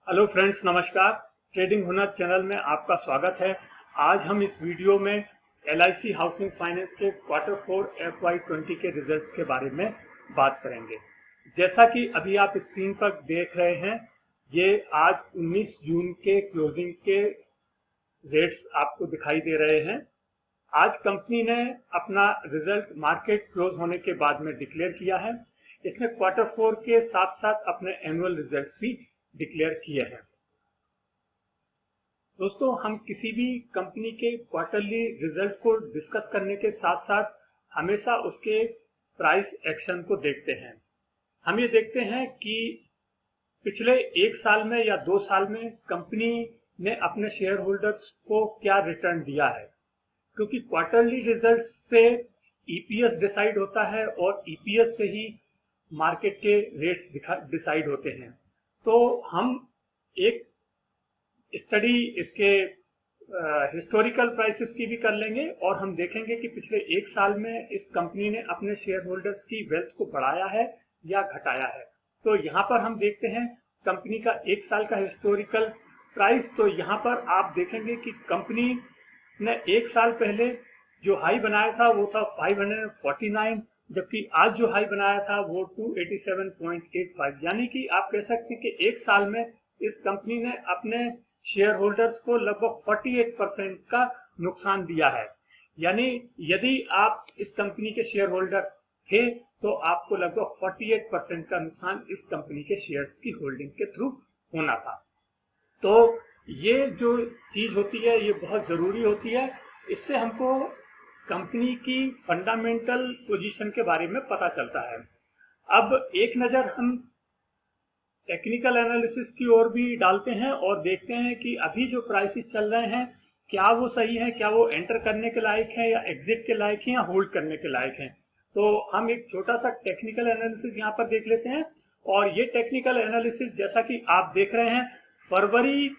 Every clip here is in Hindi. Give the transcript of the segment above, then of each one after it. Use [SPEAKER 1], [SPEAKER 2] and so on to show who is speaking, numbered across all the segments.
[SPEAKER 1] हेलो फ्रेंड्स, नमस्कार। ट्रेडिंग हुनर चैनल में आपका स्वागत है। आज हम इस वीडियो में एलआईसी हाउसिंग फाइनेंस के Q4 FY20 के रिजल्ट्स के बारे में बात करेंगे। जैसा कि अभी आप स्क्रीन पर देख रहे हैं, ये आज 19 जून के क्लोजिंग के रेट्स आपको दिखाई दे रहे हैं। आज कंपनी ने अपना रिजल्ट मार्केट क्लोज होने के बाद में डिक्लेयर किया है। इसने Q4 के साथ साथ अपने एनुअल रिजल्ट्स भी डिक्लेयर किए हैं। दोस्तों, हम किसी भी कंपनी के क्वार्टरली रिजल्ट को डिस्कस करने के साथ साथ हमेशा उसके प्राइस एक्शन को देखते हैं। हम ये देखते हैं कि पिछले 1 साल में या 2 साल में कंपनी ने अपने शेयर होल्डर्स को क्या रिटर्न दिया है, क्योंकि क्वार्टरली रिजल्ट से ईपीएस डिसाइड होता है और ईपीएस से ही मार्केट के रेट्स डिसाइड होते हैं। तो हम एक स्टडी इसके हिस्टोरिकल प्राइसेस की भी कर लेंगे और हम देखेंगे कि पिछले 1 साल में इस कंपनी ने अपने शेयर होल्डर्स की वेल्थ को बढ़ाया है या घटाया है। तो यहाँ पर हम देखते हैं कंपनी का 1 साल का हिस्टोरिकल प्राइस। तो यहाँ पर आप देखेंगे कि कंपनी ने 1 साल पहले जो हाई बनाया था वो था 549, जबकि आज जो हाई बनाया था वो 287.85, यानी कि आप कह सकते हैं कि 1 साल में इस कंपनी ने अपने शेयर होल्डर्स को लगभग 48% का नुकसान दिया है। यानी यदि आप इस कंपनी के शेयर होल्डर थे तो आपको लगभग 48% का नुकसान इस कंपनी के शेयर्स की होल्डिंग के थ्रू होना था। तो ये जो चीज होती है ये बहुत जरूरी होती है। इससे हमको कंपनी की फंडामेंटल पोजीशन के बारे में पता चलता है। अब एक नजर हम टेक्निकल एनालिसिस की ओर भी डालते हैं और देखते हैं कि अभी जो प्राइसेस चल रहे हैं क्या वो सही है, क्या वो एंटर करने के लायक है या एग्जिट के लायक है या होल्ड करने के लायक है। तो हम एक छोटा सा टेक्निकल एनालिसिस यहाँ पर देख लेते हैं। और ये टेक्निकल एनालिसिस जैसा कि आप देख रहे हैं, फरवरी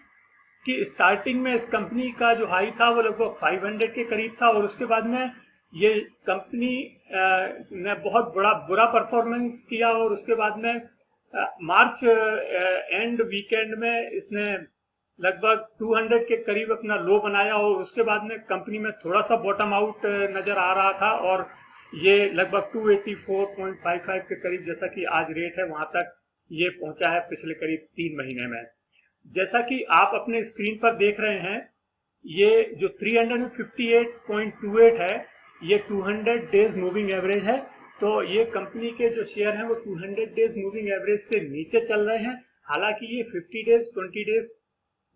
[SPEAKER 1] की स्टार्टिंग में इस कंपनी का जो हाई था वो लगभग 500 के करीब था और उसके बाद में ये कंपनी ने बहुत बुरा परफॉर्मेंस किया और उसके बाद में मार्च एंड वीकेंड में इसने लगभग 200 के करीब अपना लो बनाया और उसके बाद में कंपनी में थोड़ा सा बॉटम आउट नजर आ रहा था और ये लगभग 284.55 के करीब, जैसा कि आज रेट है, वहां तक ये पहुंचा है पिछले करीब 3 महीने में। जैसा कि आप अपने स्क्रीन पर देख रहे हैं, ये जो 358.28 है ये 200 डेज मूविंग एवरेज है। तो ये कंपनी के जो शेयर हैं वो 200 डेज मूविंग एवरेज से नीचे चल रहे हैं, हालांकि ये 50 डेज 20 डेज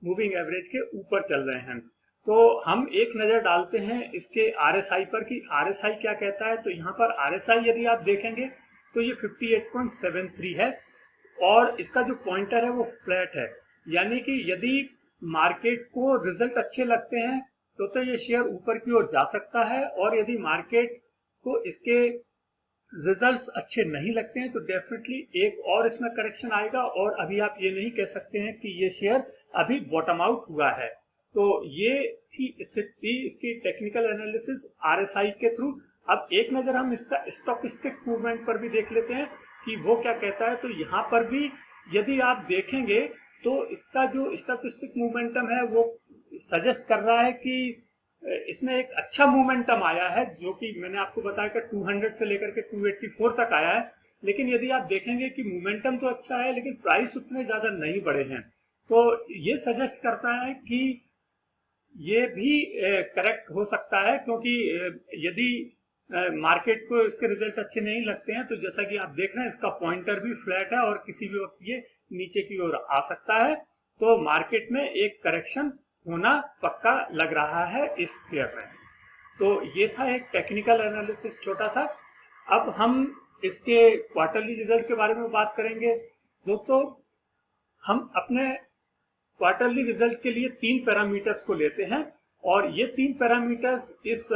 [SPEAKER 1] मूविंग एवरेज के ऊपर चल रहे हैं। तो हम एक नजर डालते हैं इसके आरएसआई पर कि आरएसआई क्या कहता है। तो यहाँ पर आरएसआई यदि आप देखेंगे तो ये 58.73 है और इसका जो पॉइंटर है वो फ्लैट है। यानी कि यदि मार्केट को रिजल्ट अच्छे लगते हैं तो ये शेयर ऊपर की ओर जा सकता है, और यदि मार्केट को इसके रिजल्ट्स अच्छे नहीं लगते हैं तो डेफिनेटली एक और इसमें करेक्शन आएगा और अभी आप ये नहीं कह सकते हैं कि ये शेयर अभी बॉटम आउट हुआ है। तो ये थी स्थिति इसकी टेक्निकल एनालिसिस आरएसआई के थ्रू। अब एक नजर हम इसका स्टॉकिस्टिक मूवमेंट पर भी देख लेते हैं कि वो क्या कहता है। तो यहाँ पर भी यदि आप देखेंगे तो इसका जो स्टॉकिस्टिक मोमेंटम है वो सजेस्ट कर रहा है कि इसमें एक अच्छा मोमेंटम आया है, जो कि मैंने आपको बताया कि 200 से लेकर के 284 तक आया है। लेकिन यदि आप देखेंगे कि मोमेंटम तो अच्छा है लेकिन प्राइस उतने ज्यादा नहीं बढ़े हैं, तो ये सजेस्ट करता है कि ये भी करेक्ट हो सकता है, क्योंकि यदि मार्केट को इसके रिजल्ट अच्छे नहीं लगते हैं तो जैसा कि आप देख रहे हैं इसका पॉइंटर भी फ्लैट है और किसी भी वक्त ये नीचे की ओर आ सकता है। तो मार्केट में एक करेक्शन होना पक्का लग रहा है इस शेयर में। तो ये था एक टेक्निकल एनालिसिस छोटा सा। अब हम इसके क्वार्टरली रिजल्ट के बारे में बात करेंगे। दोस्तों, हम अपने क्वार्टरली रिजल्ट के लिए 3 पैरामीटर्स को लेते हैं और ये 3 पैरामीटर्स इस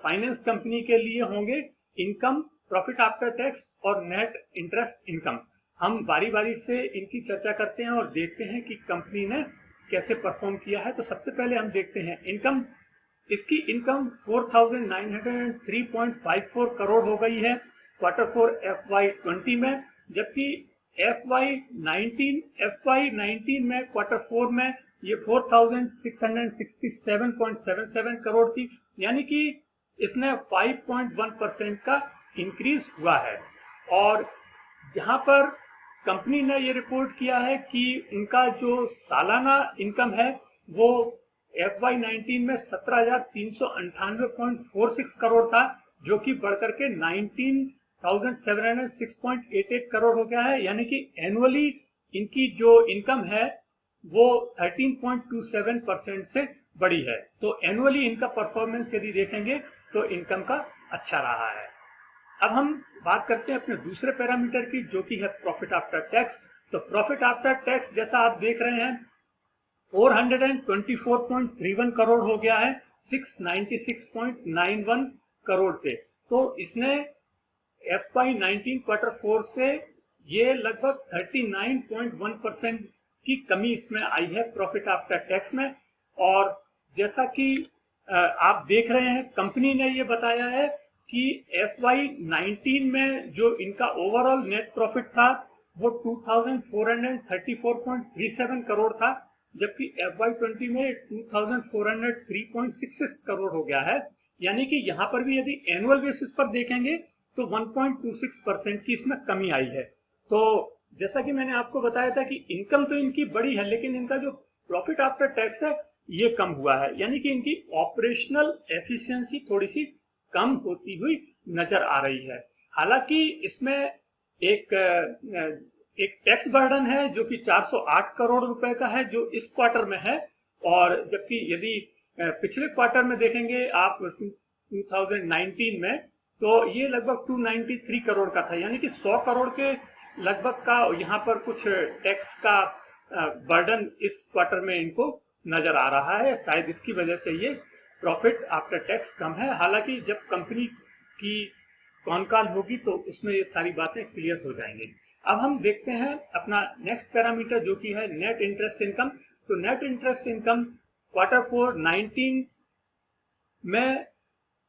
[SPEAKER 1] फाइनेंस कंपनी के लिए होंगे: इनकम, प्रॉफिट आफ्टर टैक्स और नेट इंटरेस्ट इनकम। हम बारी बारी से इनकी चर्चा करते हैं और देखते हैं कि कंपनी ने कैसे परफॉर्म किया है। तो सबसे पहले हम देखते हैं इनकम। इसकी इनकम 4903.54 करोड़ हो गई है Q4 FY20 में, जबकि FY19 में क्वार्टर 4 में ये 4667.77 करोड़ थी, यानी कि इसमें 5.1% का इंक्रीज हुआ है। और जहां पर कंपनी ने ये रिपोर्ट किया है कि उनका जो सालाना इनकम है वो FY19 में 17,398.46 करोड़ था, जो कि बढ़कर के 19,706.88 करोड़ हो गया है, यानी कि एनुअली इनकी जो इनकम है वो 13.27% से बढ़ी है। तो एनुअली इनका परफॉर्मेंस यदि देखेंगे तो इनकम का अच्छा रहा है। अब हम बात करते हैं अपने दूसरे पैरामीटर की, जो कि है प्रॉफिट आफ्टर टैक्स। तो प्रॉफिट आफ्टर टैक्स जैसा आप देख रहे हैं 424.31 करोड़ हो गया है 696.91 करोड़ से। तो इसने FY19 क्वार्टर 4 से ये लगभग 39.1% की कमी इसमें आई है प्रॉफिट आफ्टर टैक्स में। और जैसा कि आप देख रहे हैं कंपनी ने ये बताया है कि FY19 में जो इनका ओवरऑल नेट प्रॉफिट था वो 2434.37 करोड़ था, जबकि FY20 में 2403.66 करोड़ हो गया है, यानी कि यहाँ पर भी यदि एनुअल बेसिस पर देखेंगे तो 1.26% की इसमें कमी आई है। तो जैसा कि मैंने आपको बताया था कि इनकम तो इनकी बड़ी है, लेकिन इनका जो प्रॉफिट आफ्टर टैक्स है ये कम हुआ है, यानी कि इनकी ऑपरेशनल एफिशिएंसी थोड़ी सी कम होती हुई नजर आ रही है। हालांकि इसमें एक टैक्स बर्डन है जो कि 408 करोड़ रुपए का है, जो इस क्वार्टर में है। और जबकि यदि पिछले क्वार्टर में देखेंगे आप 2019 में, तो ये लगभग 293 करोड़ का था, यानी कि 100 करोड़ के लगभग का यहाँ पर कुछ टैक्स का बर्डन इस क्वार्टर में इनको नजर आ रहा है। शायद इसकी वजह से ये प्रॉफिट आफ्टर टैक्स कम है। हालांकि जब कंपनी की कॉनकॉल होगी तो उसमें ये सारी बातें क्लियर हो जाएंगी। अब हम देखते हैं अपना नेक्स्ट पैरामीटर, जो कि है नेट इंटरेस्ट इनकम। तो नेट इंटरेस्ट इनकम क्वार्टर 4 19 में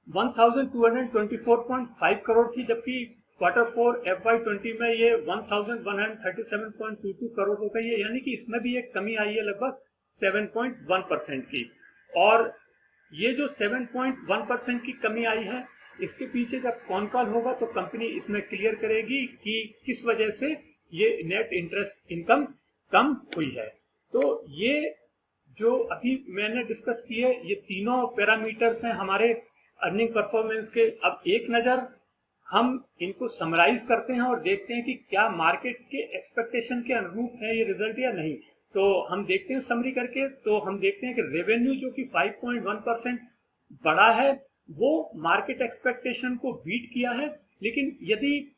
[SPEAKER 1] 1224.5 करोड़ थी, जबकि क्वार्टर 4 FY20 में ये 1137.22 करोड़ हो गई है, यानी कि इसमें भी एक कमी आई है लगभग 7.1% की। और ये जो 7.1% की कमी आई है, इसके पीछे जब कॉनकॉल होगा तो कंपनी इसमें क्लियर करेगी कि किस वजह से ये नेट इंटरेस्ट इनकम कम हुई है। तो ये जो अभी मैंने डिस्कस किए ये तीनों पैरामीटर्स हैं हमारे अर्निंग परफॉर्मेंस के। अब एक नजर हम इनको समराइज करते हैं और देखते हैं कि क्या मार्केट के एक्सपेक्टेशन के अनुरूप है ये रिजल्ट या नहीं। तो हम देखते हैं समरी करके, तो हम देखते हैं कि रेवेन्यू जो कि 5.1% बढ़ा है वो मार्केट एक्सपेक्टेशन को बीट किया है, लेकिन यदि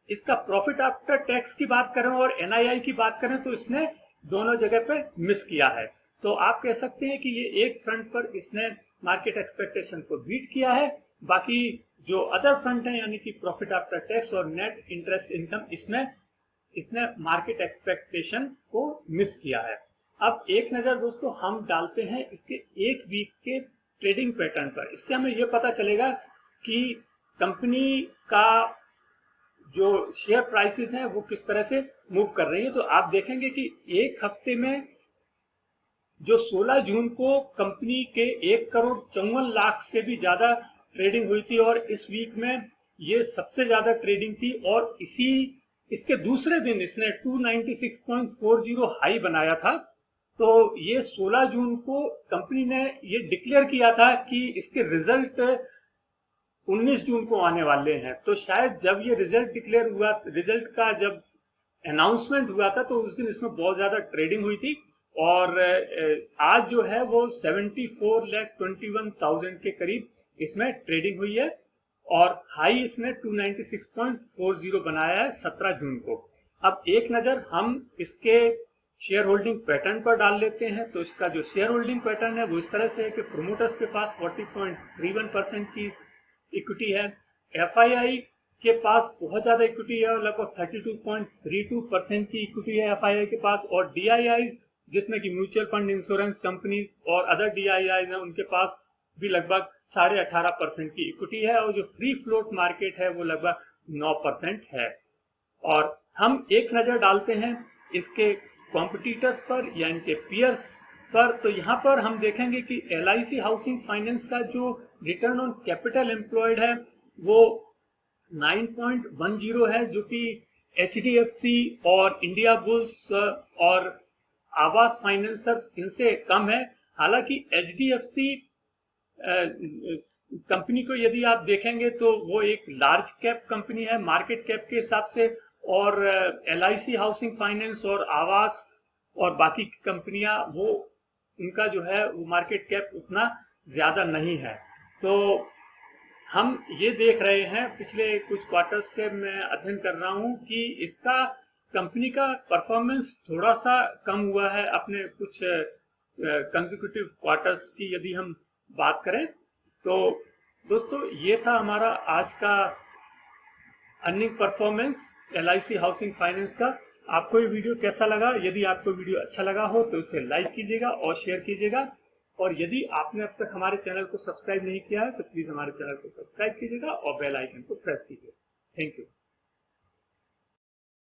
[SPEAKER 1] इसका प्रॉफिट आफ्टर टैक्स की बात करें और NII की बात करें तो इसने दोनों जगह पे मिस किया है। तो आप कह सकते हैं कि ये एक फ्रंट पर इसने मार्केट एक्सपेक्टेशन को बीट किया है, बाकी जो अदर फ्रंट है यानी कि प्रॉफिट आफ्टर टैक्स और नेट इंटरेस्ट इनकम इसने मार्केट एक्सपेक्टेशन को मिस किया है। अब एक नजर दोस्तों हम डालते हैं इसके एक वीक के ट्रेडिंग पैटर्न पर। इससे हमें यह पता चलेगा कि कंपनी का जो शेयर प्राइसेस हैं वो किस तरह से मूव कर रही है। तो आप देखेंगे कि एक हफ्ते में जो 16 जून को कंपनी के 1,54,00,000 से भी ज्यादा ट्रेडिंग हुई थी और इस वीक में ये सबसे ज्यादा ट्रेडिंग थी। और इसके दूसरे दिन इसने 296.40 हाई बनाया था। तो ये 16 जून को कंपनी ने ये डिक्लेयर किया था कि इसके रिजल्ट 19 जून को आने वाले हैं। तो शायद जब ये रिजल्ट डिक्लेयर हुआ, रिजल्ट का जब अनाउंसमेंट हुआ था, तो उस दिन इसमें बहुत ज्यादा ट्रेडिंग हुई थी और आज जो है वो 74,21,000 के करीब इसमें ट्रेडिंग हुई है और हाई इसने 296.40 बनाया है 17 जून को। अब एक नजर हम इसके शेयर होल्डिंग पैटर्न पर डाल लेते हैं। तो इसका जो शेयर होल्डिंग पैटर्न है वो इस तरह से है कि प्रोमोटर्स के पास 40.31% की इक्विटी है, FII के पास बहुत ज्यादा इक्विटी है और लगभग 32.32% की इक्विटी है FII के पास, और DIIs जिसमें कि म्यूचुअल फंड, इंश्योरेंस कंपनीज और अदर DIIs हैं उनके पास भी लगभग 18.5% की इक्विटी है, और जो फ्री फ्लोट मार्केट है वो लगभग 9% है। और हम एक नजर डालते हैं इसके कॉम्पिटिटर्स पर या इनके पियर्स पर, तो यहाँ पर हम देखेंगे कि LIC हाउसिंग फाइनेंस का जो रिटर्न ऑन कैपिटल एम्प्लॉयड है वो 9.10 है, जो कि HDFC और इंडिया बुल्स और आवास फाइनेंसर्स इनसे कम है। हालांकि HDFC कंपनी को यदि आप देखेंगे तो वो एक लार्ज कैप कंपनी है मार्केट कैप के हिसाब से, और LIC हाउसिंग फाइनेंस और आवास और बाकी कंपनियां वो इनका जो है वो मार्केट कैप उतना ज्यादा नहीं है। तो हम ये देख रहे हैं, पिछले कुछ क्वार्टर्स से मैं अध्ययन कर रहा हूं कि इसका कंपनी का परफॉर्मेंस थोड़ा सा कम हुआ है अपने कुछ कंसेक्यूटिव क्वार्टर्स की यदि हम बात करें। तो दोस्तों ये था हमारा आज का earning performance LIC housing finance का। आपको ये वीडियो कैसा लगा? यदि आपको वीडियो अच्छा लगा हो तो इसे लाइक कीजिएगा और शेयर कीजिएगा, और यदि आपने अब तक हमारे चैनल को सब्सक्राइब नहीं किया है तो प्लीज हमारे चैनल को सब्सक्राइब कीजिएगा और बेल आइकन को प्रेस कीजिएगा। Thank you.